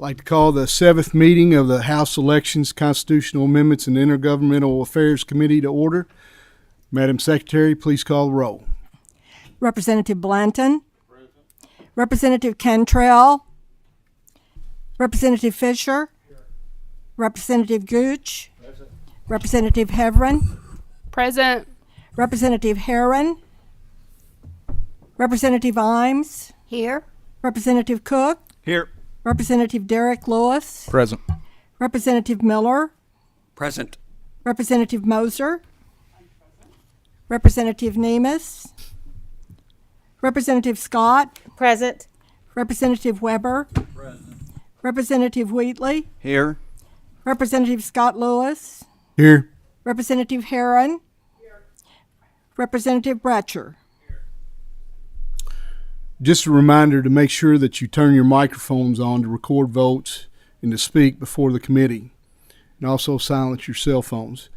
I'd like to call the 7th meeting of the House Elections, Constitutional Amendments, and Intergovernmental Affairs Committee to order. Madam Secretary, please call the roll. Representative Blanton. Present. Representative Cantrell. Representative Fisher. Here. Representative Gooch. Present. Representative Heverin. Present. Representative Herron. Representative Imes. Here. Representative Cook. Here. Representative Derek Lewis. Present. Representative Miller. Present. Representative Moser. Representative Nemes. Representative Scott. Present. Representative Weber. Present. Representative Wheatley. Here. Representative Scott Lewis. Here. Representative Herron. Here. Representative Bratcher. Just a reminder to make sure that you turn your microphones on to record votes and to speak before the committee, and also silence your cell phones.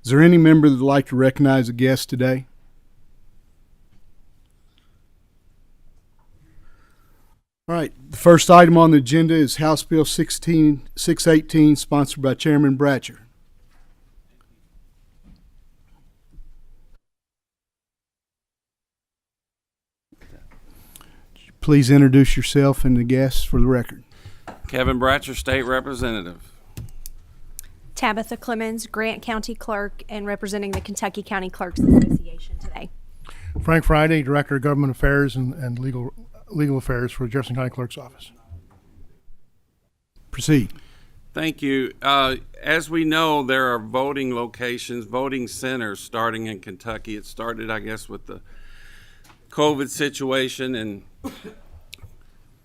Is there any member that would like to recognize a guest today? All right, the first item on the agenda is House Bill 618, sponsored by Chairman Bratcher. Please introduce yourself and the guests for the record. Kevin Bratcher, State Representative. Tabitha Clemens, Grant County Clerk, and representing the Kentucky County Clerks Association today. Frank Friday, Director of Government Affairs and Legal Affairs for Jefferson County Clerk's Office. Proceed. Thank you. As we know, there are voting locations, voting centers starting in Kentucky. It started, I guess, with the COVID situation, and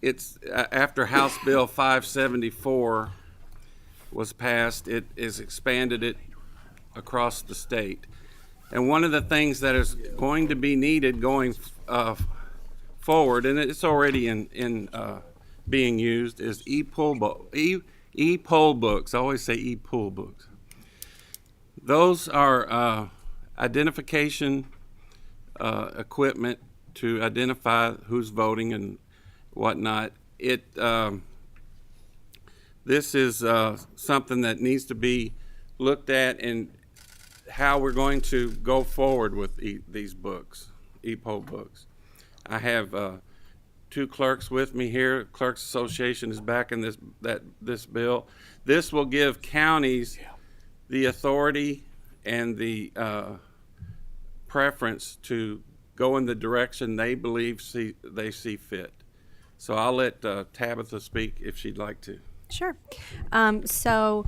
it's after House Bill 574 was passed, it is expanded it across the state. And one of the things that is going to be needed going forward, and it's already in being used, is e-poll books. I always say e-poll books. Those are identification equipment to identify who's voting and whatnot. This is something that needs to be looked at, and how we're going to go forward with these books, e-poll books. I have two clerks with me here. Clerks Association is backing this bill. This will give counties the authority and the preference to go in the direction they believe they see fit. So I'll let Tabitha speak if she'd like to. Sure. So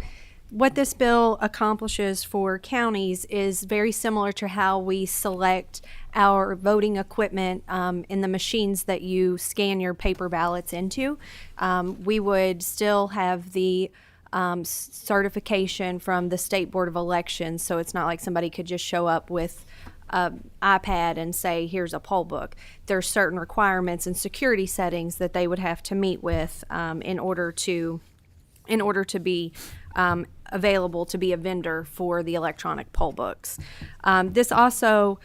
what this bill accomplishes for counties is very similar to how we select our voting equipment in the machines that you scan your paper ballots into. We would still have the certification from the State Board of Elections, so it's not like somebody could just show up with an iPad and say, here's a poll book. There's certain requirements and security settings that they would have to meet with in order to be available to be a vendor for the electronic poll books. This also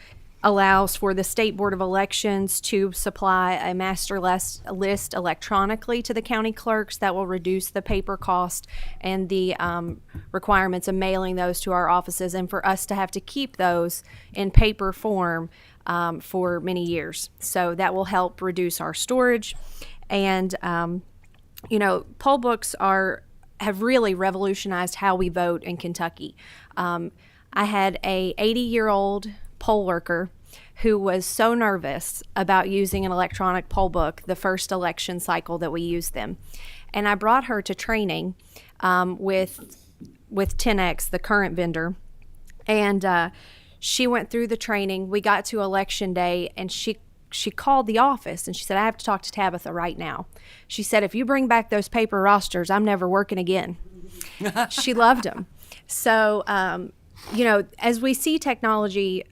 allows for the State Board of Elections to supply a master list electronically to the county clerks. That will reduce the paper cost and the requirements of mailing those to our offices, and for us to have to keep those in paper form for many years. So that will help reduce our storage. And poll books have really revolutionized how we vote in Kentucky. I had a 80-year-old poll worker who was so nervous about using an electronic poll book the first election cycle that we used them. And I brought her to training with 10X, the current vendor. And she went through the training. We got to election day, and she called the office and she said, I have to talk to Tabitha right now. She said, if you bring back those paper rosters, I'm never working again. She loved them. So, as we see technology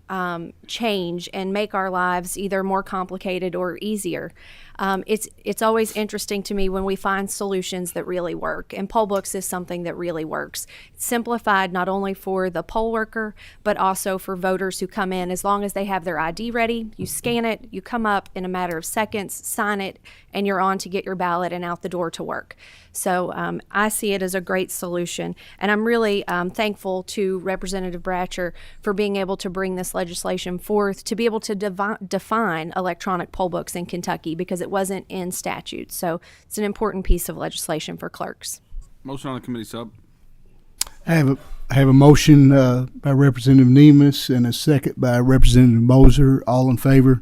change and make our lives either more complicated or easier. It's always interesting to me when we find solutions that really work, and poll books is something that really works. It's simplified not only for the poll worker, but also for voters who come in. As long as they have their ID ready, you scan it, you come up in a matter of seconds, sign it, and you're on to get your ballot and out the door to work. So I see it as a great solution, and I'm really thankful to Representative Bratcher for being able to bring this legislation forth to be able to define electronic poll books in Kentucky, because it wasn't in statute. So it's an important piece of legislation for clerks. Motion on the committee sub. I have a motion by Representative Nemus and a second by Representative Moser. All in favor?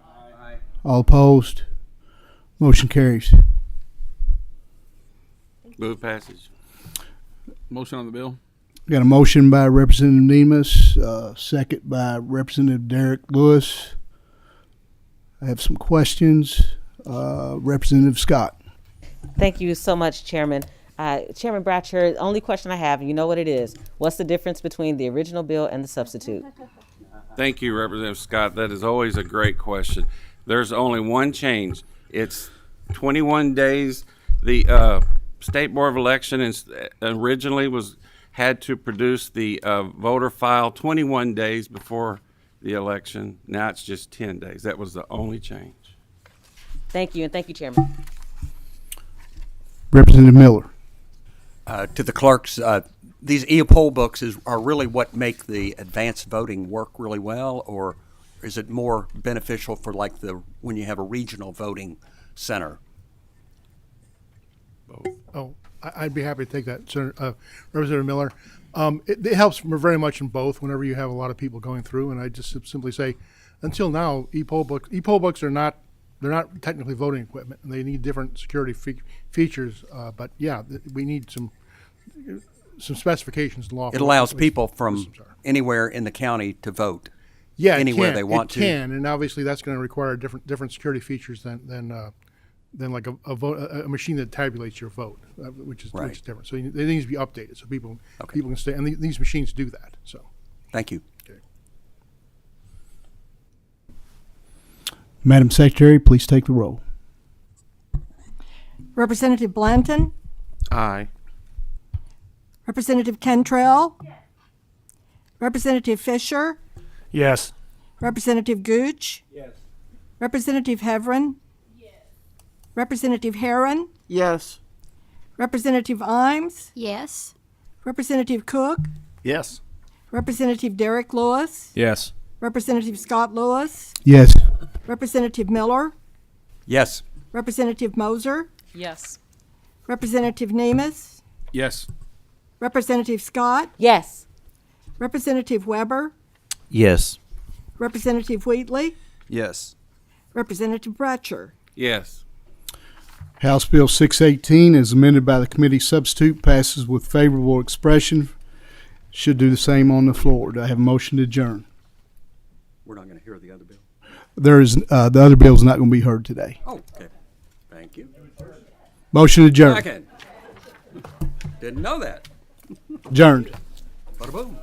Aye. All opposed? Motion carries. Move passage. Motion on the bill. Got a motion by Representative Nemus, second by Representative Derek Lewis. I have some questions. Representative Scott. Thank you so much, Chairman. Chairman Bratcher, the only question I have, and you know what it is, what's the difference between the original bill and the substitute? Thank you, Representative Scott. That is always a great question. There's only one change. It's 21 days. The State Board of Election originally had to produce the voter file 21 days before the election. Now it's just 10 days. That was the only change. Thank you, and thank you, Chairman. Representative Miller. To the clerks, these e-poll books are really what make the advanced voting work really well, or is it more beneficial for like when you have a regional voting center? Oh, I'd be happy to take that, Senator, Representative Miller. It helps very much in both whenever you have a lot of people going through, and I just simply say, until now, e-poll books are not, they're not technically voting equipment, and they need different security features. But yeah, we need some specifications in law. It allows people from anywhere in the county to vote. Yeah, anywhere they want to. It can, and obviously that's going to require different security features than like a machine that tabulates your vote, which is different. So they need to be updated so people can stay. And these machines do that. So, thank you. Okay. Madam Secretary, please take the roll. Representative Blanton, Aye. Representative Cantrell, Representative Fisher, Yes. Representative Gooch, Representative Heverin, Representative Herron, Yes. Representative Imes, Yes. Representative Cook, Yes. Representative Derek Lewis, Yes. Representative Scott Lewis, Yes. Representative Miller, Yes. Representative Moser, Yes. Representative Nemus, Yes. Representative Scott, Yes. Representative Weber, Yes. Representative Wheatley, Yes. Representative Bratcher. Yes. House Bill 618, as amended by the committee substitute, passes with favorable expression. Should do the same on the floor. Do I have a motion to adjourn? We're not going to hear the other bill. There is the other bill is not going to be heard today. Oh, okay. Thank you. Motion to adjourn. Second. Didn't know that. Adjourned. Bada boom.